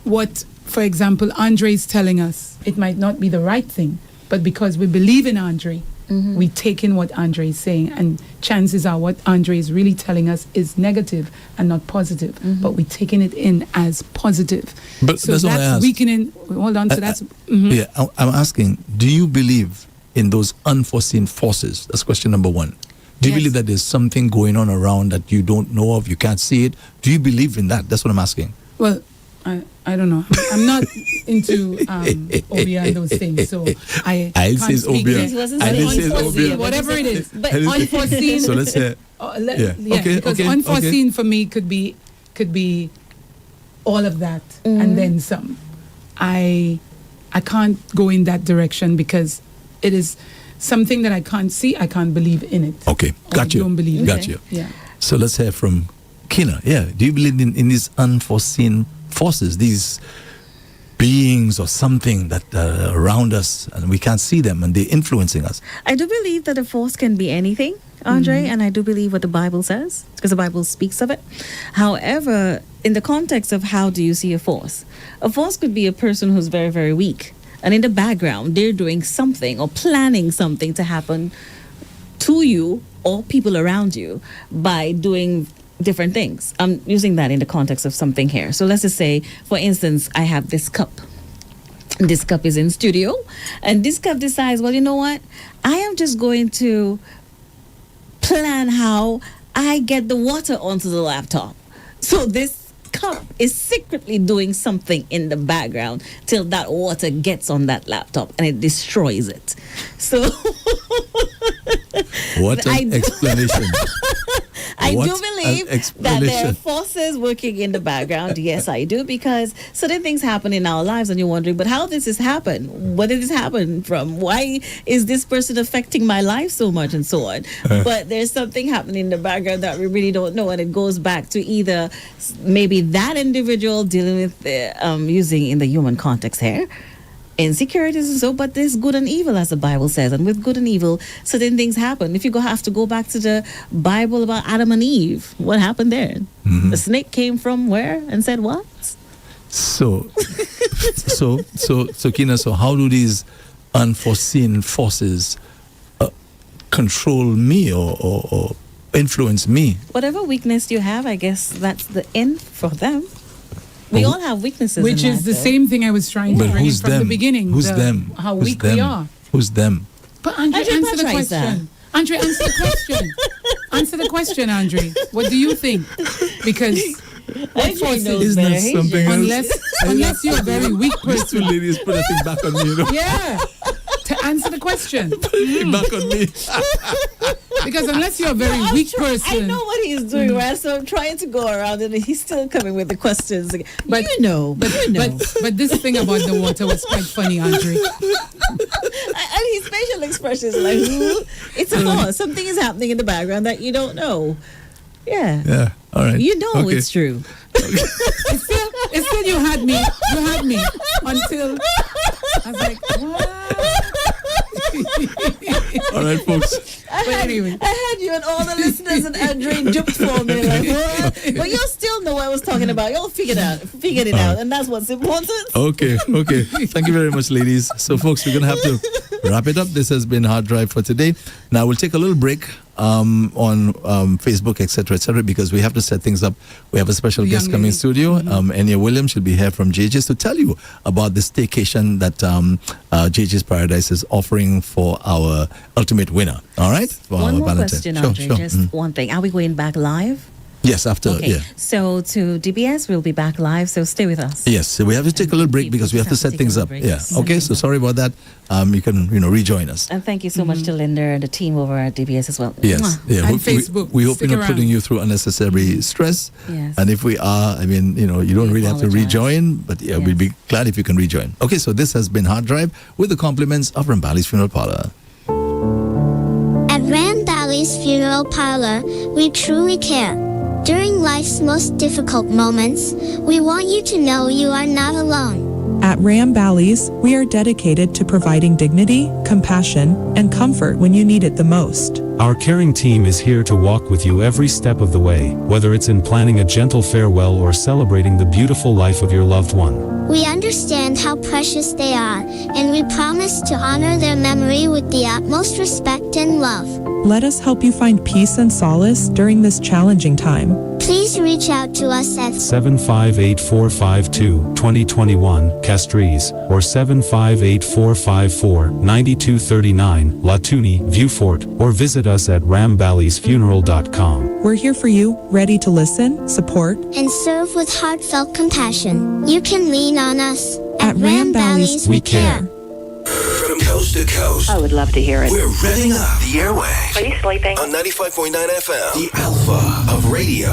what, for example, Andre's telling us. It might not be the right thing, but because we believe in Andre, we take in what Andre is saying, and chances are what Andre is really telling us is negative and not positive, but we're taking it in as positive. But so that's what I asked. Weakening. Hold on, so that's... Yeah, I'm asking, do you believe in those unforeseen forces? That's question number one. Do you believe that there's something going on around that you don't know of, you can't see it? Do you believe in that? That's what I'm asking. Well, I don't know. I'm not into Obia and those things, so I can't speak. Unforeseen, whatever it is. But unforeseen. So let's hear. Because unforeseen for me could be all of that and then some. I can't go in that direction because it is something that I can't see. I can't believe in it. Okay, got you. Don't believe got it. you. Yeah. So let's hear from Keena. Yeah, do you believe in these unforeseen forces, these beings or something that are around us and we can't see them and they're influencing us? I do believe that a force can be anything, Andre, and I do believe what the Bible says, because the Bible speaks of it. However, in the context of how do you see a force could be a person who's very, very weak, and in the background they're doing something or planning something to happen to you or people around you by doing different things. I'm using that in the context of something here. So let's just say, for instance, I have this cup. This cup is in studio, and this cup decides, well, you know what? I am just going to plan how I get the water onto the laptop. So this cup is secretly doing something in the background till that water gets on that laptop and it destroys it. So what an explanation. I do believe that there are forces working in the background. Yes, I do, because certain things happen in our lives and you're wondering, but how did this happen? Where did this happen from? Why is this person affecting my life so much and so on? But there's something happening in the background that we really don't know, and it goes back to either maybe that individual dealing with using in the human context here, insecurities and so, but there's good and evil, as the Bible says, and with good and evil certain things happen. If you have to go back to the Bible about Adam and Eve, what happened there? The snake came from where and said what? So Keena, so how do these unforeseen forces control me or influence me? Whatever weakness you have, I guess that's the end for them. We all have weaknesses. Which is the same thing I was trying to bring in from the beginning. Who's them? How weak we are. Who's them? But Andre, answer the question. Andre, answer the question. Answer the question, Andre. What do you think? Because what forces? Isn't that something else? Unless you're a very weak person. These two ladies put a thing back on me, you know? Yeah. To Answer the question. Back on me. Because unless you're a very weak person. I know what he's doing, right? So I'm trying to go around and he's still coming with the questions. But you know. But this thing about the water was quite funny, Andre. And his facial expression is like, it's a pause. Something is happening in the background that you don't know. Yeah. Yeah. All right. You know Okay. it's true. It's still you had me until I was like, what? All right, folks. I had you and all the listeners and Andre jumped for me like, what? But you still know what I was talking about. Y'all figured it out, and that's what's important. Okay. Thank you very much, ladies. So, folks, we're going to have to wrap it up. This has been Harddrive for today. Now, we'll take a little break on Facebook, etc., because we have to set things up. We have a special guest coming in studio. Enya Williams should be here from JJ's to tell you about the staycation that JJ's Paradise is offering for our ultimate winner. All right? For One our more Valentine. question, Sure, Andre. sure. Just one thing. Are we going back live? Yes, after. Okay. Yeah. So to DBS, we'll be back live. So stay with us. Yes, so we have to take a little break because we have to set things up. Yeah. Okay, so sorry about that. You can, rejoin us. And thank you so much to Linda and the team over at DBS as well. Yes. Mwah. Yeah. And Facebook. We hope Stick we're not putting around. you through unnecessary stress. Yes. And if we are, you don't really have to apologize. rejoin, but yeah, we'll be glad if you can rejoin. Okay, so this has been Harddrive with the compliments of Rambali's Funeral Parlor. At Rambali's Funeral Parlor, we truly care. During life's most difficult moments, we want you to know you are not alone. At Ram Bally's, we are dedicated to providing dignity, compassion, and comfort when you need it the most. Our caring team is here to walk with you every step of the way, whether it's in planning a gentle farewell or celebrating the beautiful life of your loved one. We understand how precious they are, and we promise to honor their memory with the utmost respect and love. Let us help you find peace and solace during this challenging time. Please reach out to us at 758-452-2021, Castries, or 758-454-9239, Latuni, Viewfort, or visit us at ramballysfuneral.com. We're here for you, ready to listen, support. and serve with heartfelt compassion. You can lean on us. At Ram Bally's, we care. From coast to coast, I would love to hear it. we're revving up the airwaves Are you sleeping? on 95.9 FM, the Alpha of Radio.